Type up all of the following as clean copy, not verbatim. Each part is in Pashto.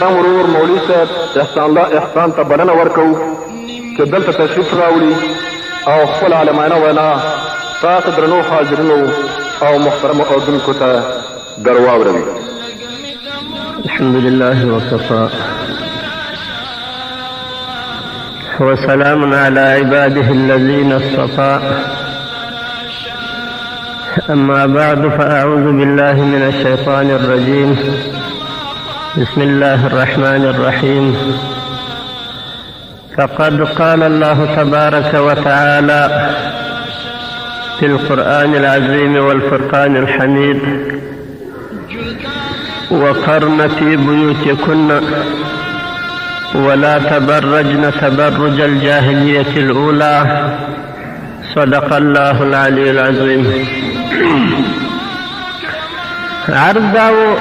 ورور مولوي صاحب احسان ته بلنه ورکوو چې دلته تشریف راوړي او خپل عالمانه وینا تاسو درنو حاضرینو او محترمو اورېدونکو ته در واوروي. الحمد لله وكفى وسلام على عباده الذين اصطفى. أما بعد فأعوذ بالله من الشيطان الرجيم. بسم الله الرحمن الرحيم. فقد قال الله تبارك وتعالى في القرآن العظيم والفرقان الحميد: وقرن في بيوتكن ولا تبرجن تبرج الجاهلية الأولى. صدق الله العلي العظيم. عرض داو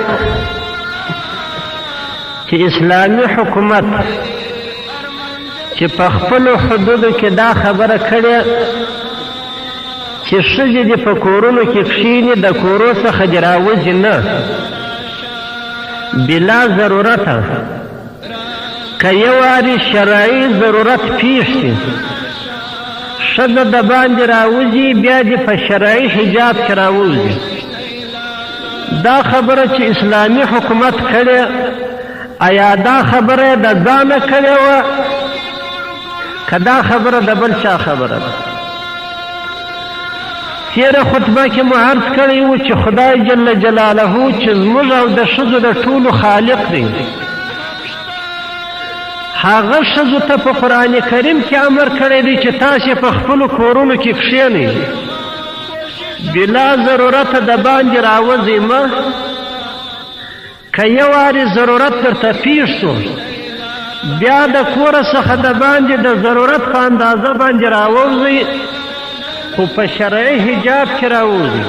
چې اسلامي حکومت چې په خپلو حدودو کې دا خبره کړې چې ښځې دې په کورونو کې کښېني، د کورو څخه دې راوځي نه بلا ضرورته. که یو وارې شرعي ضرورت پیښ شي، ښځه د باندې راوځي، بیا دې په شرعي حجاب کې راوځي. دا خبره چې اسلامي حکومت کړې، آیا دا خبره د ځانه کړې وه که دا خبره د بل چا خبره ده؟ تېره خطبه کې مو عرض کړی و چې خدای جل جلاله چې زموږ او د ښځو د ټولو خالق دی، هغه ښځو ته په قرآن کریم کې امر کړی دی چې تاسې په خپلو کورونو کې کښېنئ، بلا ضرورته د باندې راوځئ مه. که یو وارې ضرورت درته پیښ شو، بیا د کوره څخه د باندې د ضرورت په اندازه باندې راووځئ، خو په شرعي حجاب کې راوځئ.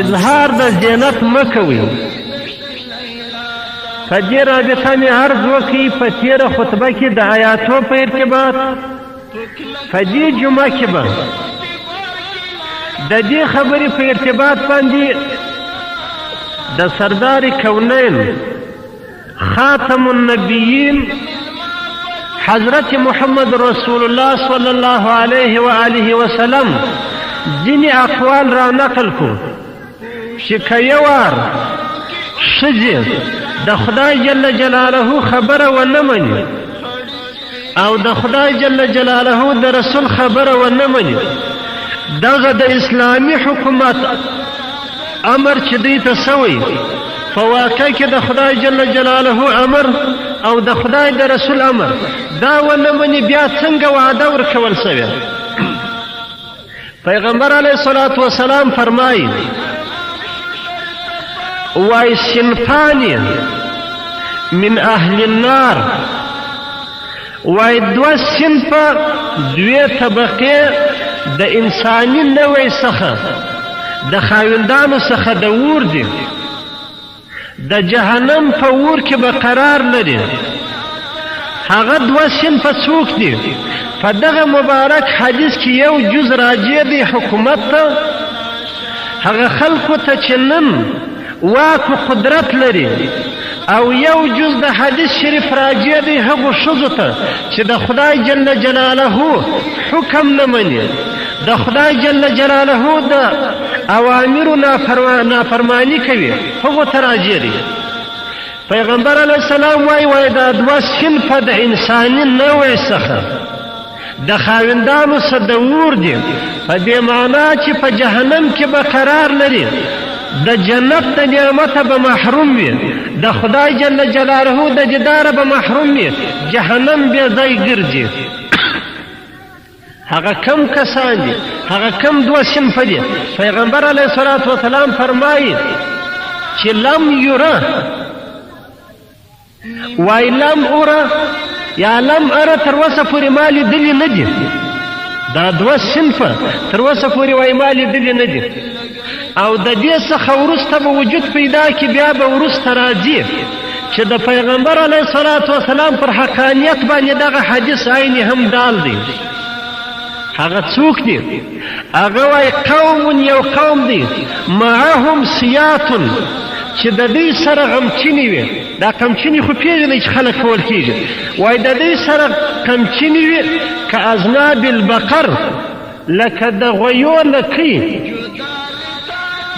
اظهار د زینت مه کوئ. په دې رابطه مې عرض وکړي په تېره خطبه کې د آیاتو په ارتباط. په دې جمعه کې به د دې خبرې په ارتباط باندې د سردار کونین خاتم النبیین حضرت محمد رسول الله صلی الله علیه و آله وسلم ځینې اقوال را نقل کو چې که یو وار ښځې د خدای جل جلاله خبره ونه مني او د خدای جل جلاله د رسول خبره ونه مني، دغه د اسلامي حکومت امر چې دوی ته سوی په واقع کې د خدای جل جلاله امر او د خدای د رسول امر دا ونه مني، بیا څنګه وعده ورکول سوی؟ پیغمبر علیه الصلاة والسلام فرمایي: وای صنفان من اهل النار، وای دوه صنفه، دوې طبقې د انساني نوع څخه د خاوندانو څخه د اور دي، د جهنم په اور کې به قرار لري. هغه دوه صنفه څوک دي؟ په دغه مبارک حدیث کې یو جز راجع دی حکومت ته، هغه خلکو ته چې نن واک و قدرت لري، او یو جز د حدیث شریف راجع دی هغو ښځو ته چې د خدای جل جلاله حکم نه مني، د خدای جل جلاله د اوامرو نافرمانی کوي، هغو ته راجع دی. پیغمبر علیه السلام وای دا دوه صنفه د انساني نوع څخه د خاوندانو څخه د اور دي، په دې معنا چې په جهنم کې به قرار لري، د جنت د نعمته به محروم وي، د خدای جل جلاله د دیداره به محروم وي، جهنم بې ځای ګرځي. هغه کم کسان دي؟ هغه کم دوه صنفه دي؟ پیغمبر علیه الصلاة والسلام فرمایي چې لم یره، وای لم اره یا لم اره تر اوسه پورې ما لیدلي نه دي. دا دوه صنفه تر اوسه پورې وای ما لیدلي نه دي، او د دې څخه وروسته به وجود پیدا کړي، بیا به وروسته راځي چې د پیغمبر علیه الصلاة والسلام پر حقانیت باندې دغه حدیث عیني هم دال دی. هغه څوک دي؟ هغه وای قوم، یو قوم دی، معهم سیاتن چې د دوی سره غمچینې وي، دا غمچینې خو پېژنئ چې خلک کول کېږي، وایي د دوی سره غمچینې وي که اذناب البقر، لکه د غویو لکۍ،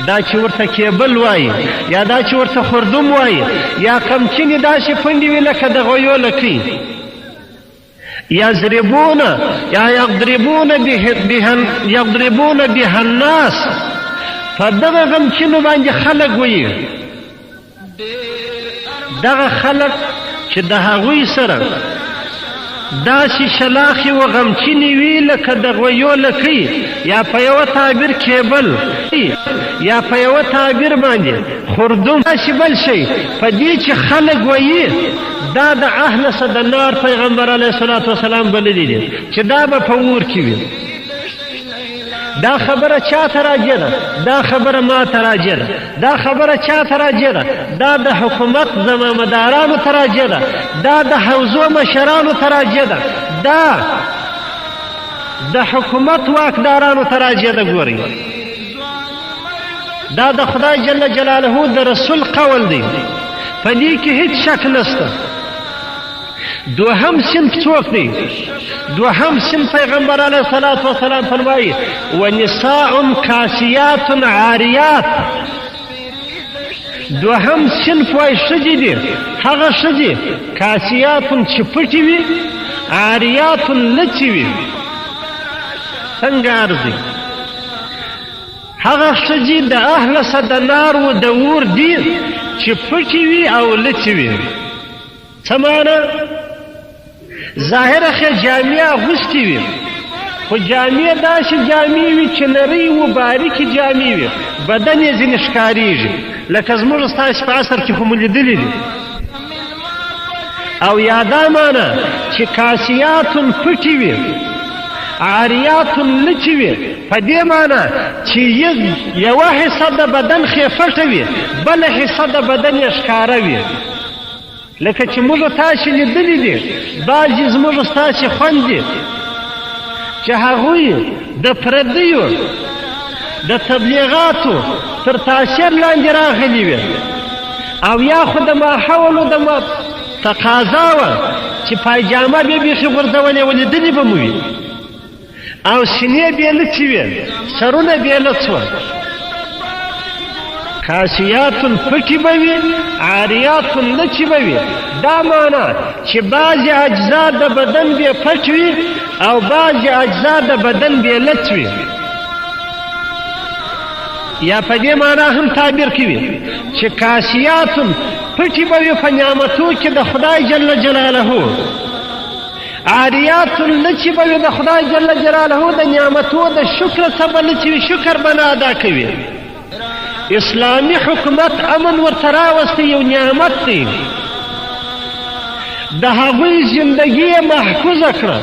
دا چې ورته کیبل وایي یا دا چې ورته خردوم وایي، یا غمچینې داسې پنډې وي لکه د غویو لکۍ. یضربون یا یضربون بها الناس، په دغه غمچینو باندې خلک وایي. دغه خلک چې د هغوی سره داسې شلاخې و غمچینې وي لکه د غویو لکۍ، یا په یوه تعبیر کیبل، یا په یوه تعبیر باندې خردوم، داسې بل شی په دې چې خلک وایي دا د اهل د نار پیغمبر علیه الصلاة والسلام بللی دی چې دا به په اور کې وي. دا خبره چا ته راجع ده؟ دا خبره ما ته راجع ده. دا خبره چا ته راجع ده؟ دا د حکومت زمامدارانو ته راجع ده. دا د حوزو مشرانو ته راجع ده. دا د حکومت واکدارانو ته راجع ده. ګورئ، دا د خدای جل جلاله د رسول قول دی، په دې کې هیڅ شک نشته. دوهم صنف څوک دی؟ دوهم صنف پیغمبر علیه الصلاة والسلام فرمایي ونساء کاسیات عاریات. دوهم صنف وایي ښځې دي، هغه ښځې کاسیات چې پټې وي، عاریات لڅې وي. څنګه ارزي؟ هغه ښځې د اهل د نار و د اور دي چې پټې وي او لڅې وي. څه معنی؟ ظاهره خې جامې اغوستې وي، خو جامې داسې جامې وي چې نرۍ و باریکې جامې وي، بدن یې ځینې ښکارېږي، لکه زموږ ستاسې په عصر کې خو مو لیدلي دي. او یا دا معنی چې کاسیات پټې وي، عاریات لچې وي، په دې معنی چې یوه حصه د بدن خې پټه وي، بله حصه د بدن یې ښکاره وي. لکه چې موږ تاسې لیدلي دي بعضې زموږ ستاسې خوندې چې هغوی د پردیو د تبلیغاتو تر تاثیر لاندې راغلي وي، او یا خو د ماحولو د تقاضا وه چې پایجامه بیا بیخي غورځولې وه، لیدلي به مو وي، او سینې بې لڅې وې، سرونه بې لڅ وه. کاسیات پټې به وي، عاریات لچې به وي. دا معنی چې بعضې اجزا د بدن بې پټ وي او بعضې اجزا د بدن بې لڅ وي. یا په دې معنی هم تعبیر کوي چې کاسیات پټې به وي په نعمتو کې د خدای جل جلاله، عاریات لچې به وي د خدای جل جلاله د نعمتو د شکر څخه به لچې وي، شکر به نه ادا کوي. اسلامی حکومت امن ورته راوستی، یو نعمت دی، د هغوی زندگی یې محفوظه کړه.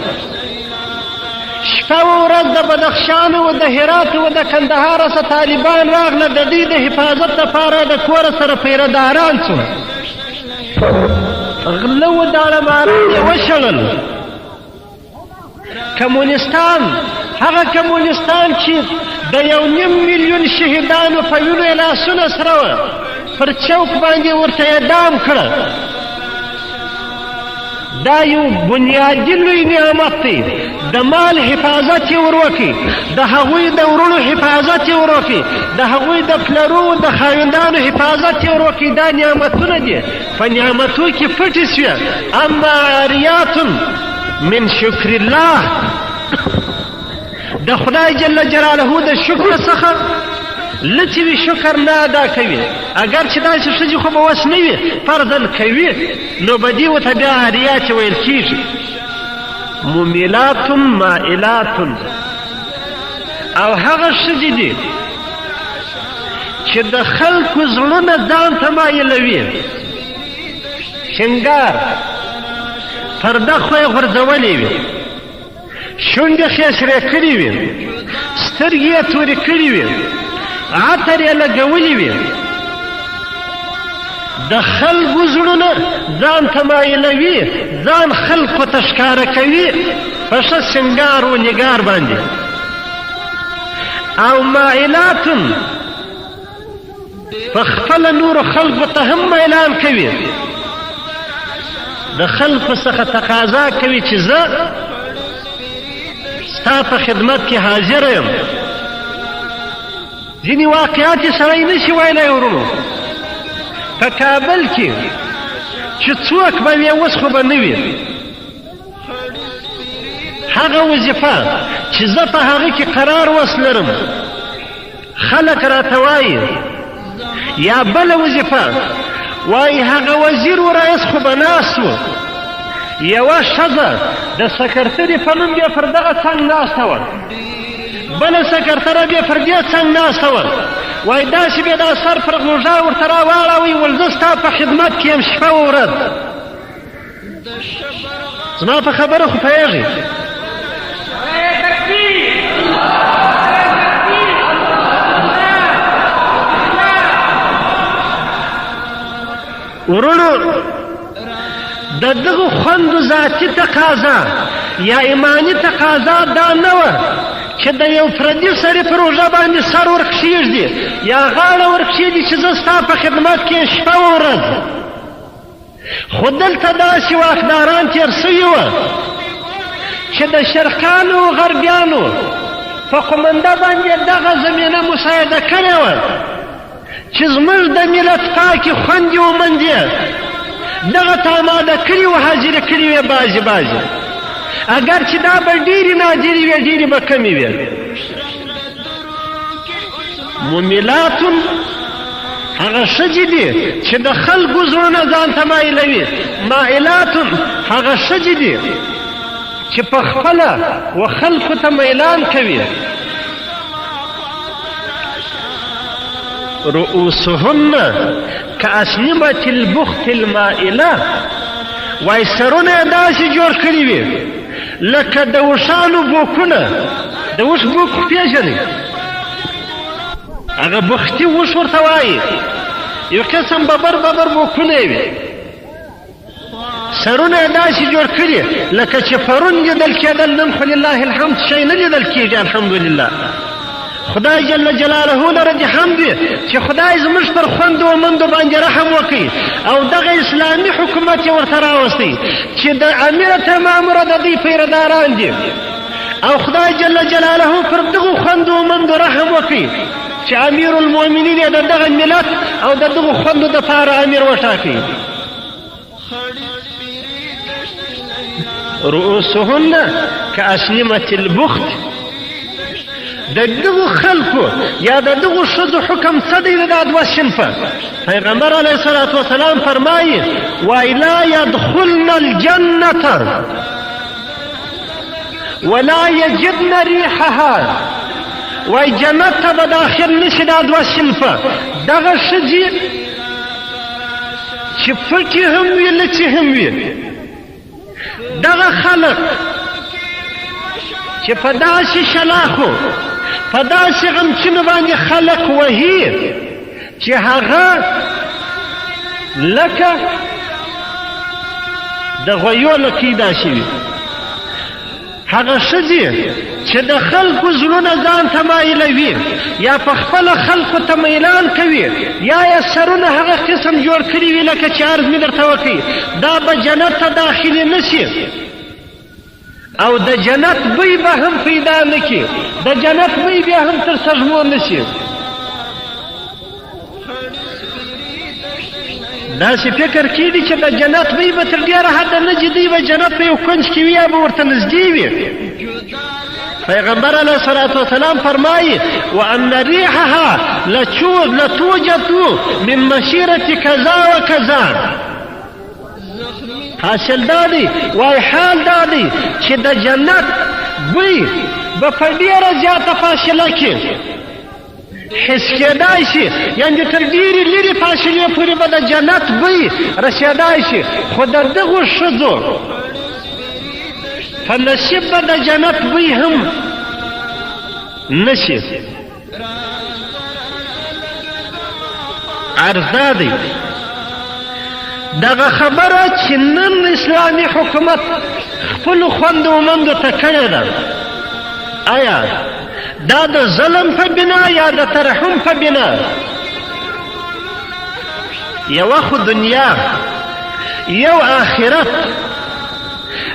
شپه و ورځ د بدخشان و د هرات و د کندهار څخه طالبان راغله، د دې د حفاظت لپاره د کوره سره پیرداران شول، غله و داړماران یې وشړل. کمونستان، هغه کمونستان چې د 1.5 میلیون شهیدانو په وینو یې لاسونه سره وه، پر چوک باندې ورته اعدام کړه. دا یو بنیادي لوی نعمت دی. د مال حفاظت یې وروکړي، د هغوی د ورونو حفاظت یې وروکړي، د هغوی د پلرو د خاوندانو حفاظت یې وروکړي. دا نعمتونه دي، په نعمتو کې پټې سوې. اما عاریات من شکر الله، د خدای جل جلاله د شکر څخه لڅې وي، شکر نه ادا کوي. اگر چې داسې ښځې خو به وس نه وي، فرضاً کوي، نو به دې ورته بیا عاریات ویل کېږي. ممیلات مائلات، او هغه ښځې دي چې د خلکو زړونه ځان ته مایلوي، شنګار پرده خو یې غورځولې وي، شونډې خې سرې کړې وي، سترګې یې تورې کړې وي، عطر یې لګولی وي، د خلکو زړونه ځان ته مایلوي، ځان خلکو ته ښکاره کوي په ښه سنګار و نګار باندې. او مائلات، په خپله نورو خلکو ته هم اعلان کوي، د خلکو څخه تقاضا کوي چې زه ستا په خدمت کې حاضر یم. ځینې واقعات یې سړی نشي ویلی ورونو. په کابل کې چې څوک به وي اوس خو به نه وي، هغه وظیفه چې زه په هغه کې قرار وس لرم خلک راته وایي، یا بله وظیفه وایي هغه وزیر و رئیس خو به ناست و، یوه ښځه د سکرترې په نوم بیا پر دغه څنګ ناسته وه، بله سکرتره بیا پر دې څنګ ناسته وه، وایي داسې بیا دا سر پر غوږه ورته راواړوئ، ول زه ستا په خدمت کې یم شپه و ورځ. زما په خبره خو پوهېږئ. ورونو د دغو خوندو ذاتي تقاضا یا ایمانی تقاضا دا نه وه چې د یو پردي سړي پر اوږه باندې سر ورکښېږدي یا غاړه ورکښېږدي چې زه ستا په خدمت کې شپه و ورځ. خو دلته داسې واکداران تېر سوي وه چې د شرقیانو و غربیانو په قومنده باندې دغه زمینه مساعده کړې وه چې زموږ د ملت پاکې خوندې و مندې دغه ته اماده کړي و، حاضرې کړي وې بعضې بعضې، اگر چې دا به ډېرې نادرې وې ډېرې به کمې وې. ممیلاتون هغه ښځې دي چې د خلکو زړونه ځان ته مایلوي، مائلاتون هغه ښځې دي چې په خپله و خلکو ته میلان کوي. رؤوسهن کاسنمة البخت المائله، وای سرونه یې داسې جوړ کړي وي لکه د اوښانو بوکونه. د اوښ بوک خو پېژنئ، هغه بختي اوښ ورته وایي، یو قسم ببر ببر بوکونه یې وي، سرونه یې داسې جوړ کړي لکه چې پرون لیدل کېدل، نن خو لله الحمد شی نه لیدل کېږي. الحمدلله خدای جل جلاله لره دې حمد وي چې خدای زموږ پر خوندو و مندو باندې رحم وکړي او دغه اسلامي حکومت یې ورته راوستی چې د امیرة ماموره د دوی پیرداران دي، او خدای جل جلاله پر دغو خوندو و مندو رحم وکړي چې امیر المؤمنین یې د دغه ملت او د دغو خوندو دپاره امیر وټاکي. رؤوسهن کاسنمة البخت، د دغو خلکو یا د دغو ښځو حکم څه دی؟ دا دوه صنفه. پیغمبر علیه الصلاة والسلام فرمایي وای لا یدخلن الجنة ولا یجدن ریحها، وای جنت ته به داخل نشي دا دوه صنفه. دغه ښځې چې پټې هم وي لڅې هم وي، دغه خلک چې په داسې شلاخو په داسې غمچینو باندې خلک وهي چې هغه لکه د غویو لکۍ داسې وي، هغه ښځې چې د خلکو زړونه ځان ته مایلوي یا په خپله خلکو ته میلان کوي یا یې سرونه هغه قسم جوړ کړي وي لکه چې عرض مې درته وکړي، دا به جنت ته داخلي نه شي او د جنت بوی به هم پیدا نه کړي، د جنت بوی بیا هم تر سږمو نه شي. داسې فکر کېږي چې د جنت بوی به تر ډېره حده نه ځي، دوی به جنت په یو کونج کې وي یا به ورته نږدې وي. پیغمبر علیه الصلاة والسلام فرمایي وان ریحها لتوجد من مسیرة کذا و کذا. حاصل دا دی وای حال دا دی چې د جنت بوی به په ډېره زیاته فاصله کې حس کېدای شي، یعنې تر ډېرې لرې فاصلې پورې به د جنت بوی رسېدای شي، خو د دغو ښځو په نصیب به د جنت بوی هم نشي. عرض دا دی دغه خبره چې نن اسلامي حکومت خپلو خوندو و مندو ته کړې ده، آیا دا د ظلم په بنا یا د ترحم په بنا؟ یوه خو دنیا یو آخرت.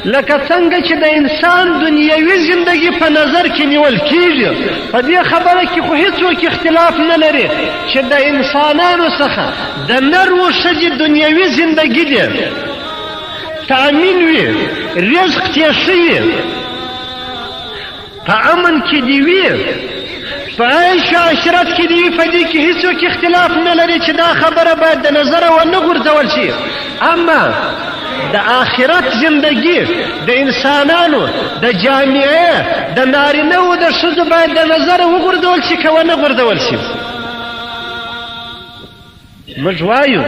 لکه څنګه چې د انسان دنیوي زندگی په نظر کې نیول کیږي، په دې خبره کې خو هیڅوک اختلاف نه لري چې د انسانانو څخه د نر و ښځې دنیوي زندگی دی تأمین وي، رزق تې ښه وي، په امن کې دې وي، په عیش و عشرت کې دې وي. په دې کې هیڅوک اختلاف نه لري چې دا خبره باید د نظره ونه غورځول شي. اما د آخرت زندگی د انسانانو د جامعه د نارینه و د ښځو باید د نظره وغورځول شي که ونه غورځول شي. موږ وایو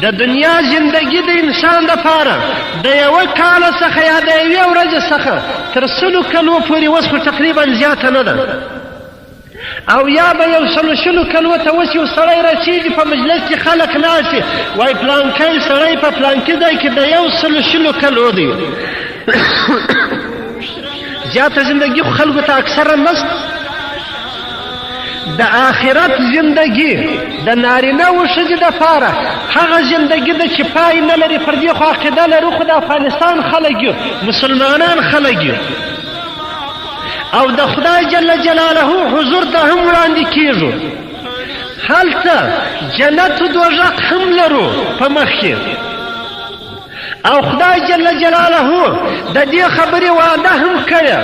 د دنیا زندگی د انسان دپاره د یوه کاله څخه یا د یوې ورځې څخه تر 100 کلو پورې اوس خو تقریبا زیاته نه ده، او یا به یو 100 کلو ته اوس یو سړی رسېږي په مجلس کې خلک ناستي وایي پلانکی سړی په پلانکي ځای کې د یو 100 کلو دی. زیاته زندگی خو خلکو ته اکثرا نشته. د آخرت زندگی د نارینه و ښځې دپاره هغه زندگی ده چې پای نه لري. پر دې خو عقیده لرو، خو د افغانستان خلک یو، مسلمانان خلک یو، او د خدای جل جلاله حضور ته هم وړاندې کیږو. هلته جنت و دوزخ هم لرو په مخ کې، او خدای جل جلاله د دې خبرې وعده هم کړې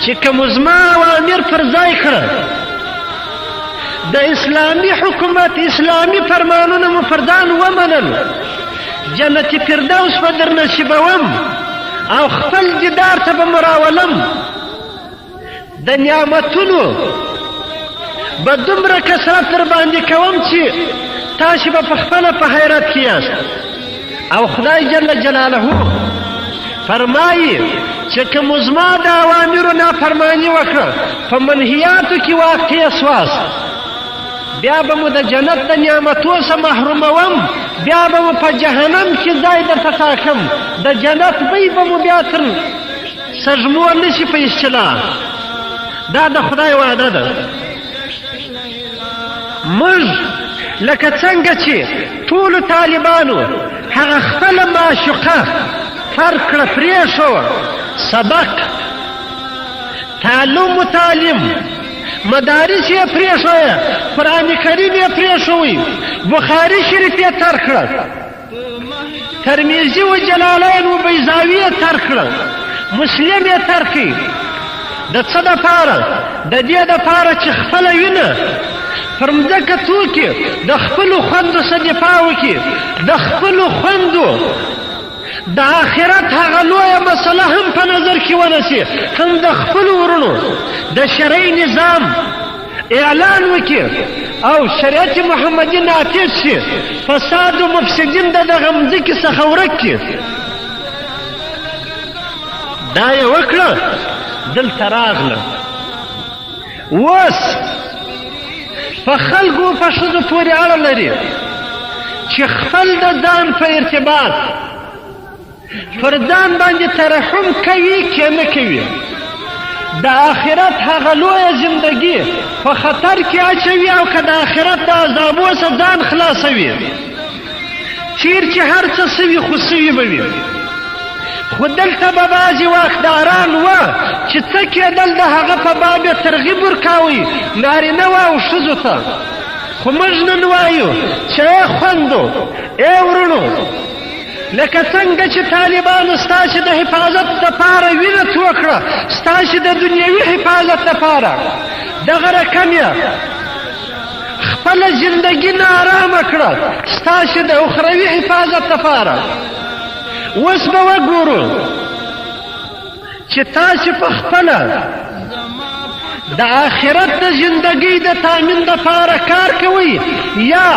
چې که مو زما اوامر پر ځای کړه، د اسلامي حکومت اسلامي فرمانونه مو پر ځان ومنل، جنت فردوس به در نصیبوم او خپل دیدار ته به مو راولم. د نعمتونو به دومره کثرت در باندې کوم چې تاسې به په خپله په حیرت کې یاست. او خدای جل جلاله فرمایي چې که مو زما د اوامرو نافرماني وکړه، په منهیاتو کې واقع سواست، بیا به مو د جنت د نعمتو څخه محروموم، بیا به مو په جهنم کې ځای درته ټاکم، د جنت بوی به مو بیا تر سږمو نشي په اصطلاح. دا د خدای وعده ده. موږ لکه څنګه چې ټولو طالبانو هغه خپله معشوقه فرق کړه، پرېښوه، سبق، تعلم و تعلیم، مدارس یې پرېښویه، قرآن کریم یې پرېښوی، بخاري شریف یې ترک کړه، ترمیزي و جلالین و بیضاوي یې ترک کړه، مسلم یې ترک کړي. د څه دپاره؟ د دې دپاره چې خپله وینه پر مځکه توکي، د خپلو خوندو څخه دفاع وکړي، د خپلو خوندو د آخرت هغه لویه مسله هم په نظر کې ونیسي، هم د خپلو ورونو د شرعي نظام اعلان وکړي او شریعت محمدي نافذ شي، فساد و مفسدین د دغه مځکې څخه ورک کړي. دا یې وکړه، دلته راغله. اوس په خلکو په ښځو پورې اړه لري چې خپل د ځان په ارتباط پر ځان باندې ترحم کوي که نه کوي، د آخرت هغه لویه زندگی په خطر کې اچوي، او که د آخرت د عذابو څخه ځان خلاصوي. چیر چې هر څه سوي خو سوي به وي. خو دلته به بعضې واکداران وه چې څه کېدل د هغه په باب یې ترغیب ورکاوی نارینه و او ښځو ته. خو موږ نن وایو چې ای خوندو، ای ورونو، لکه څنګه چې طالبانو ستاسې د حفاظت دپاره وینه تو کړه، ستاسې د دنیوي حفاظت دپاره، دغه رقم یې خپله زندګي ناارامه کړه ستاسې د اخروي حفاظت دپاره. اوس به وګورو چې تاسې په خپله د آخرت د زندګۍ د تامین دپاره کار کوئ یا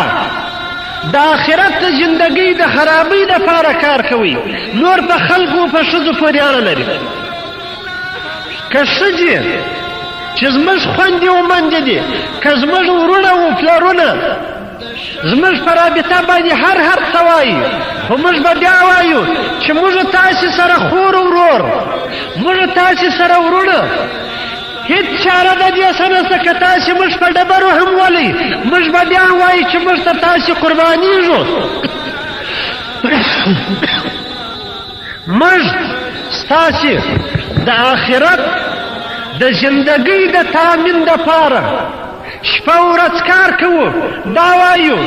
د آخرت د زندګۍ د خرابۍ دپاره کار کوئ. نور په خلکو په ښځو پورې اړه لري. که ښځې چې زموږ خویندې و میندې دي، که زموږ ورونه و پلرونه زموږ په رابطه باندې هر څه وایي، خو موږ به بیا وایو چې موږ تاسې سره خور ورور، موږ تاسې سره ورونه، هیڅ چاره د دې څه نشته که تاسې موږ په ډبرو هم ولئ موږ به بیا وایو چې موږ ته تاسې قربانېږو موږ ستاسې د آخرت د زندګۍ د تامین دپاره شپه ورځ کار کوو دا وایو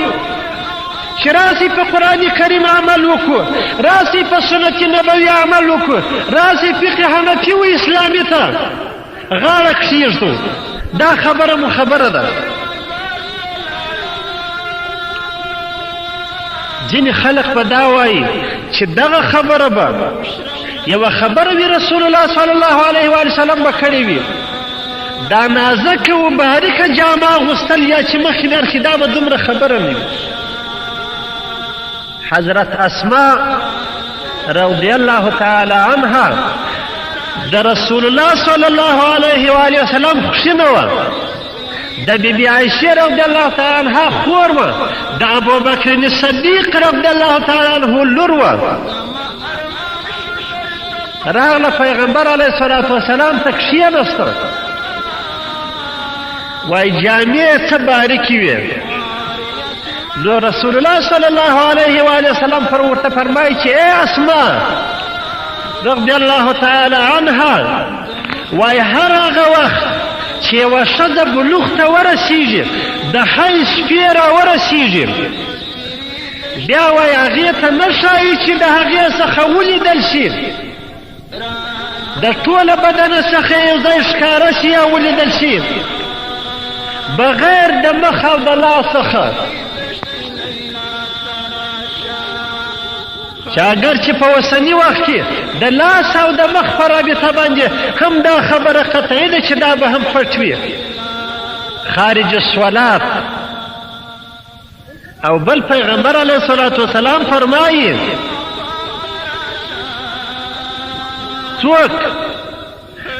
چې راسئ په قرآن کریم عمل وکړو راسئ په سنت نبوي عمل وکړو راسئ فقه حنفي و اسلامي ته غاړه کښېږدو دا خبره مو خبره ده ځینې خلق به دا وایي چې دغه خبره به یوه خبره وي رسول الله صلی الله علیه و سلم به کړې وي دا نازکه و باریکه جامه اغوستل یا چې مخکې نرخي دا به دومره خبره نه وي حضرت اسماء رضی الله تعالی عنها د رسول الله صلی الله علیه و وسلم خوښینه وه د بیبي عایشې رضی الله تعالی عنها خور وه د ابوبکر صدیق رضی الله تعالی عنه لور وه راغله پیغمبر علیه الصلاة والسلام ته کښېنسته وایي جامې څه باریکې وې نو رسول الله صلی الله علیه و وسلم ورته فرمایي چې ای اسماء رضی الله تعالی عنها وایي هر هغه وخت چې یوه ښځه بلوغ ته ورسیږي د حیض شپې راورسیږي بیا وایي هغې ته نه ښایي چې د هغې څخه ولیدل شي د ټوله بدنه څخه یو ځای ښکاره شي یا ولیدل شي بغیر د مخ او د لاس څخه چې اگر چې په اوسني وخت کې د لاس او د مخ په رابطه باندې هم دا خبره قطعي ده چې دا به هم پټ وي خارج الصلات او بل پیغمبر علیه الصلاة والسلام فرمایي څوک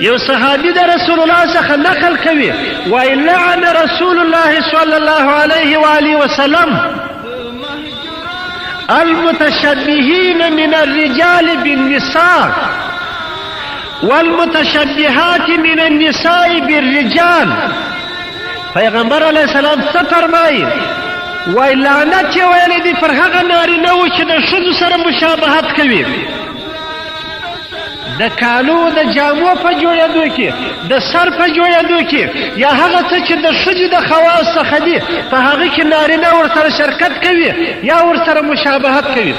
یو صحابي د رسول الله څخه نقل کوي وایي لعن رسول الله صلی الله علیه و آله وسلم المتشبهين من الرجال بالنساء والمتشبهات من النساء بالرجال پیغمبر علیه السلام څه فرمایي وایي لعنت یې ویلی دی پر هغه نارینهو چې د ښځو سره مشابهت کوي د کالو د جامو په جوړېدو کې د سر په جوړېدو کې یا هغه څه چې د ښځې د خواص څخه دي په هغه کې نارینه ورسره شرکت کوي یا ورسره مشابهت کوي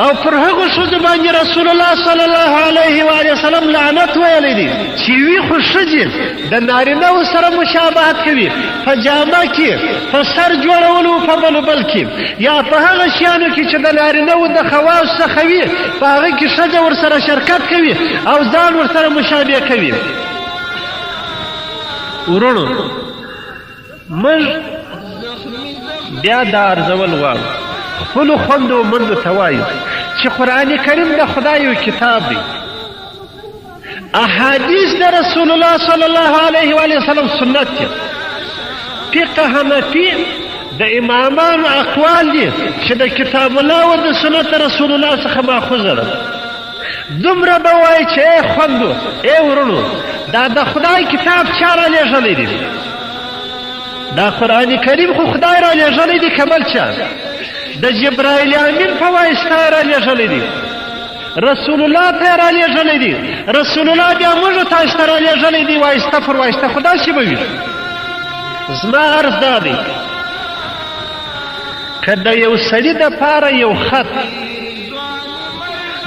او پر هغو ښځو باندې رسول الله صلی الله علیه و وسلم لعنت ویلی دی چې وي خو ښځې د نارینهو سره مشابهت کوي په جامه کې په سر جوړولو په بل کې یا په هغه شیانو کې چې د نارینهو د خواص څخه وي په هغه کې ښځه ورسره شرکت کوي او ځان ورسره مشابه کوي ورونو موږ بیا دا ارزول غواړو خپلو خویندو او میندو ته وایو چې قرآن کریم د خدای یو کتاب دی احادیث د رسول الله صلی الله علیه و وسلم سنت دی فقه حنفي د امامانو اقوال دي چې د کتاب الله او د سنت رسول الله څخه ماخوذه ده دومره به وایي چې ای خویندو ای ورونو دا د خدای کتاب چا رالیږلی دی دا قرآن کریم خو خدای رالیږلی دی که بل چا د جبرائیل امین په واسطه رالیږلی دی رسول الله ته رالیږلی دی رسول الله بیا موږ تاسو ته رالیږلی دی واسطه پر واسطه خو داسې به وي زما عرض دا دی که د یو سړي دپاره یو خط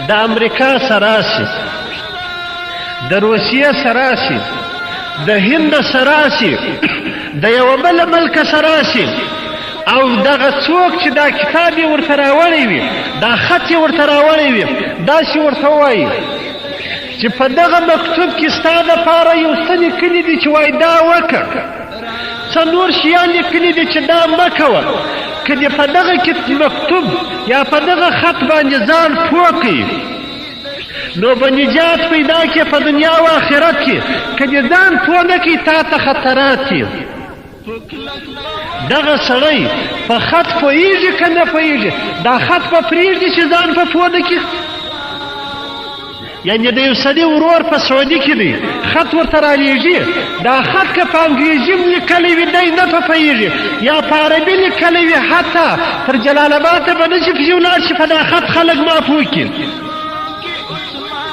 د امریکا سره راشي د روسیې سره راشي د هند سره راشي د یوه بله ملکه سره راشي او دغه څوک چې دا کتاب یې ورته راوړی وي دا خط یې ورته راوړی وي داسې ورته ووایي چې په دغه مکتوب کې ستا دپاره یو څه لیکلي دي چې وایي دا وکړه څه نور شیان لیکلي دي چې دا مه کوه که دې په دغه مکتوب یا په دغه خط باندې ځان پوه کړي نو به نجات پیدا کړي په دنیا او آخرت کې که دې ځان پوه نه کړي تا ته خطرات دي دغه سړی په خط پوهېږي که نه پوهېږي دا خط به پرېږدي چې ځان په پوه نه کړي یعنې د یو سړي ورور په سعودي کې دی خط ورته رالیږي دا خط که په انګریزي هم لیکلی وي دی نه په پوهېږي یا په عربي لیکلی وي حتی تر جلال آباد ته به نشي پسې ولاړ شي په دا خط خلک معاف وکړي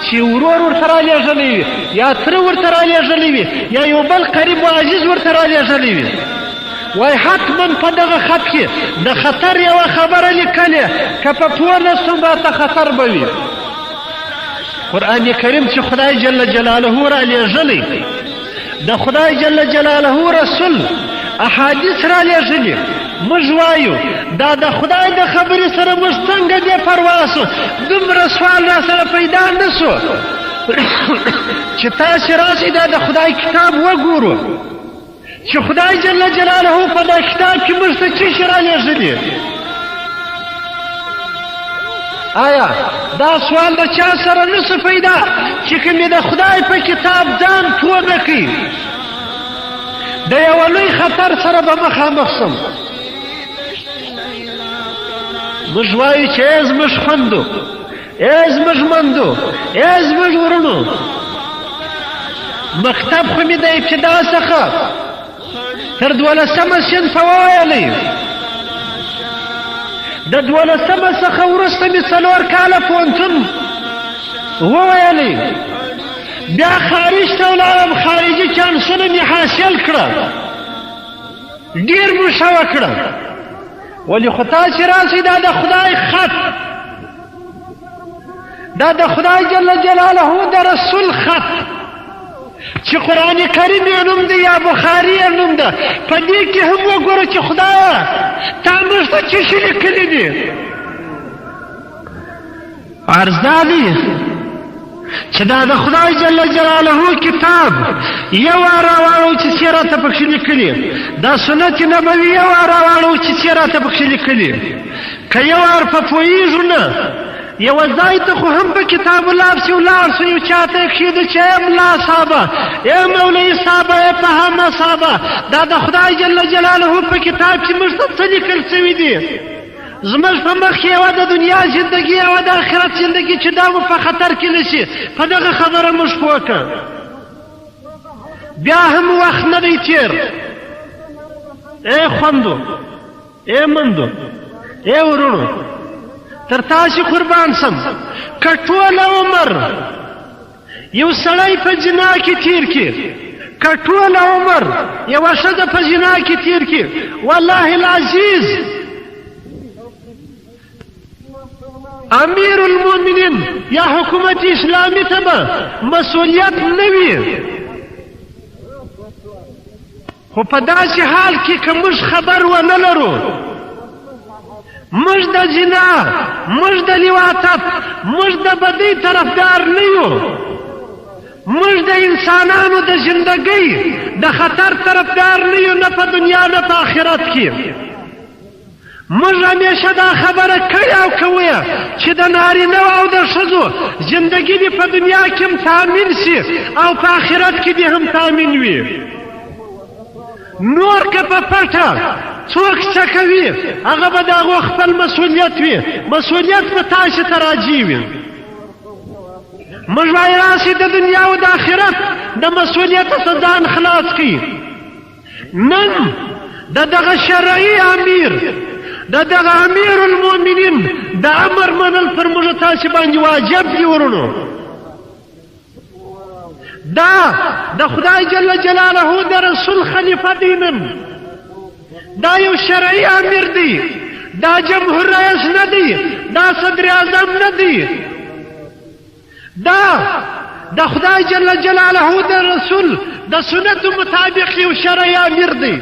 چې ورور ورته رالیږلی وي یا تره ورته رالیږلی وي یا یو بل قریب و عزیز ورته رالیږلی وي وای حتما په دغه خط کې د خطر یوه خبره لیکلې که په پوه نه سوم راته خطر به وي قرآن کریم چې خدای جل جلاله رالیږلی د خدای جل جلاله رسول احادیث رالیږلي موږ وایو دا د خدای د خبرې سره موږ څنګه دې پروا سو دومره سوال را سره پیدا نه سو چې تاسې راسئ دا د خدای کتاب وګورو چې خدای جل جلاله په دا کتاب کې موږ ته څه شي رالیږلي آیا دا سوال د چا سره نسو پیدا چې که مې د خدای په کتاب ځان پوه نه کړي د یوه لوی خطر سره به مخامخ سم موږ وایو چې ای زموږ خویندو ای زموږ مندو ای زموږ ورونو مکتب خو مې د ابتدا څخه تر 12مه صنفه وویلی د 12مه څخه وروسته مې 4 کاله پوهنتون وویلی بیا خارج ته ولاړم خارجي چانسونه مې حاصل کړه ډېر مو ښه وکړه ولې خو تاسې راسئ دا د خدای خط دا د خدای جل جلاله د رسول خط چې قرآن کریم یې نوم دی یا بخاري یې نوم ده په دې کې هم وګوره چې خدایه تا موږ ته څه شي لیکلي دي عرض دا دی چې دا د خدای جل جلاله کتاب یو وار راواړو چې څه راته پکښې لیکلي دا سنت نبوي یو وار راواړو چې څه راته پکښې لیکلي که یو وار په پوهېږو نه یوه ځای ته خو هم په کتاب الله پسې ولاړ سو یو چا ته یې کښېده چې ای ملا صاحبه ای مولوي صاحبه ای فهمه صاحبه دا د خدای جل جلاله په کتاب کې موږ ته څه لیکل سوي دي زموږ په مخ کې یوه د دنیا زندګي یوه د آخرت زندګي چې دا مو په خطر کې نه شي په دغه خبره موږ پوه کړه بیا هم وخت نه دی تېر ای خویندو ای مندو ای ورونو تر تاسې قربان سم که ټول عمر یو سړی په زنا کې تیر کړي که ټول عمر یوه ښځه په زنا کې تیر کړي والله العزیز امیر المؤمنین یا حکومت اسلامی ته به مسؤلیت نه وي خو په داسې حال کې که موږ خبر ونه لرو موږ د زنا موږ د لواطت موږ د بدۍ طرفدار نه یو موږ د انسانانو د زندګۍ د خطر طرفدار نه یو نه په دنیا نه په آخرت کې موږ همیشه دا خبره کړې او کوو چې د نارینهو او د ښځو زندګي دې په دنیا کې هم تامین شي او په آخرت کې دې هم تامین وي نور که په پټه څوک څه کوي هغه به د هغو خپل مسؤلیت وي مسؤلیت به تاسې ته راجي وي موږ وایو راسئ د دنیا او د آخرت د مسؤلیته څخه ځان خلاص کړي نن د دغه شرعي امیر د دغه امیر المؤمنین د امر منل پر موږ تاسې باندې واجب دي ورونو دا د خدای جل جلاله د رسول خلیفه دی نن دا یو شرعي امیر دی دا جمهور رئیس نه دی دا صدر اعظم نه دی دا د خدای جل جلاله د رسول د سنت مطابق یو شرعي امیر دی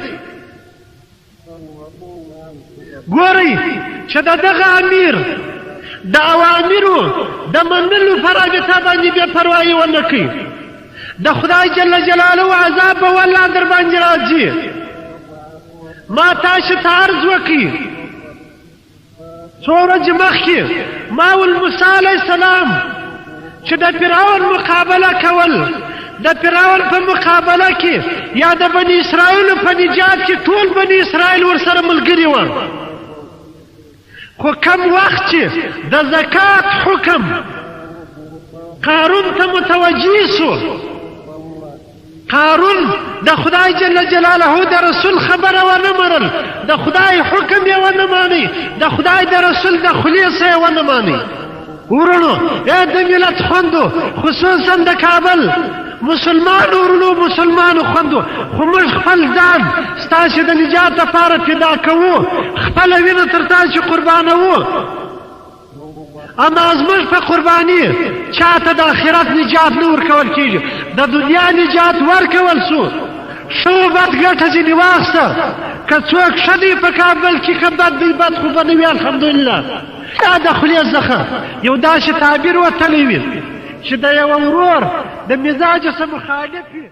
ګورئ چې د دغه امیر د اوامرو د منلو په رابطه باندې بې پروایي ونه کوي د خدای جل جلاله عذاب به والله در باندې راځي ما تاسو ته عرض وکړي څو ورځې مخکې ما موسی علیه السلام چې د فرعون مقابله کول د فرعون په مقابله کې یا د بني اسرائیلو په نجات کې ټول بني اسرائیل ورسره ملګري وو خو کم وخت چې د زکات حکم قارون ته متوجه سو. قارون د خدای جل جلاله د رسول خبره ونه منل، د خدای حکم یې ونه مانی، د خدای د رسول د خلیصه یې ونه مانی. ورونو د ملت خوندو، خصوصا د کابل مسلمان ورونو، مسلمانو خوندو، خو موږ خپل ځان ستاسې د نجات لپاره فدا کوو، خپله وینه تر تاسې قربانوو. اما زموږ په قرباني چاته د آخرت نجات نه ورکول کېږي، د دنیا نجات ورکول سو. ښه بد ګټه ځینې واخسته، که څوک ښه دی په کابل کې، که بد دی بد خو به نه وي الحمدلله. دا د خولې څخه یو داسې تعبیر وتلی وي چې د یوه ورور د مزاج سره مخالف وي.